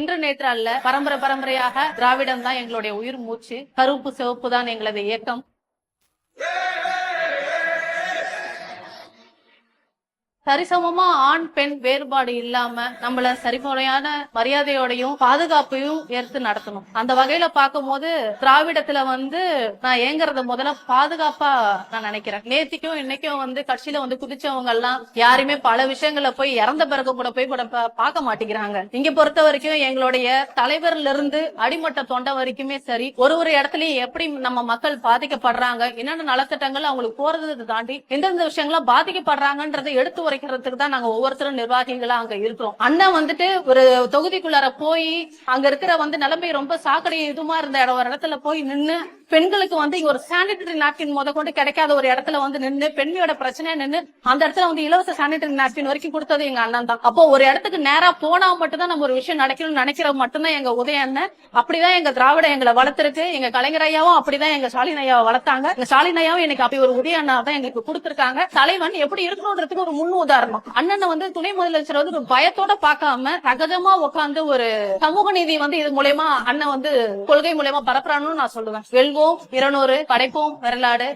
இன்று நேற்று அல்ல, பரம்பரையாக திராவிடம் தான் எங்களுடைய உயிர் மூச்சு. கருப்பு சிவப்பு தான் எங்களது இயக்கம். சரிசமமா ஆண் பெண் வேறுபாடு இல்லாம நம்மள சரிமுறையான மரியாதையோடையும் பாதுகாப்பையும் ஏற்று நடத்தணும். அந்த வகையில பார்க்கும்போது திராவிடத்துல நான் ஏங்குறத முதல்ல பாதுகாப்பா நான் நினைக்கிறேன். நேத்திக்கும் இன்னைக்கும் கட்சியில குதிச்சவங்க எல்லாம் யாருமே பல விஷயங்களை போய் இறந்த பிறகு கூட போய் பார்க்க மாட்டேங்கிறாங்க. இங்க பொறுத்த வரைக்கும் எங்களுடைய தலைவர்ல இருந்து அடிமட்ட தொண்டை வரைக்குமே சரி, ஒரு இடத்துலயும் எப்படி நம்ம மக்கள் பாதிக்கப்படுறாங்க, என்னென்ன நலத்திட்டங்கள் அவங்களுக்கு போறதை தாண்டி எந்தெந்த விஷயங்கள்லாம் பாதிக்கப்படுறாங்கன்றதை எடுத்து உரைக்கிறதுக்கு தான் நாங்க ஒவ்வொருத்தரும் நிர்வாகிகளா அங்க இருக்கிறோம். அண்ணன் ஒரு தொகுதிக்குள்ளார போய் அங்க இருக்கிற நிலைமை ரொம்ப சாக்கடை இதுமா இருந்த ஒரு இடத்துல போய் நின்னு பெண்களுக்கு இங்க ஒரு சானிட்டரி நாப்கின் கொண்டு கிடைக்காத ஒரு இடத்துல நின்னு பெண்மையோட பிரச்சனையா நின்னு அந்த இடத்துல இலவச சானிட்டரி நாப்கின் வரைக்கும் கொடுத்தது எங்க அண்ணன் தான். அப்போ ஒரு இடத்துக்கு நேரா போனா மட்டும்தான் நம்ம ஒரு விஷயம் நடக்கணும்னு நினைக்கிறது மட்டும்தான் எங்க உதய அண்ணன். அப்படிதான் எங்க திராவிடம் எங்களை வளர்த்திருக்கு. எங்க கலைஞர் ஐயாவும் அப்படிதான் எங்க ஸ்டாலின் ஐயாவை வளர்த்தாங்க. எங்க ஸ்டாலின் ஐயாவும் எனக்கு அப்படி ஒரு உதய அண்ணா தான் எங்களுக்கு கொடுத்திருக்காங்க. தலைவன் எப்படி இருக்கணும்ன்றதுக்கு ஒரு முன் உதாரணம். அண்ணன் துணை முதலமைச்சர் ஒரு பயத்தோட பார்க்காம சகஜமா உட்கார்ந்து ஒரு சமூக நீதி இது மூலமா அண்ணன் கொள்கை மூலமா பரப்புறான்னு நான் சொல்லுவேன். வெல்வோம் 200, படைப்போம் வரலாறு.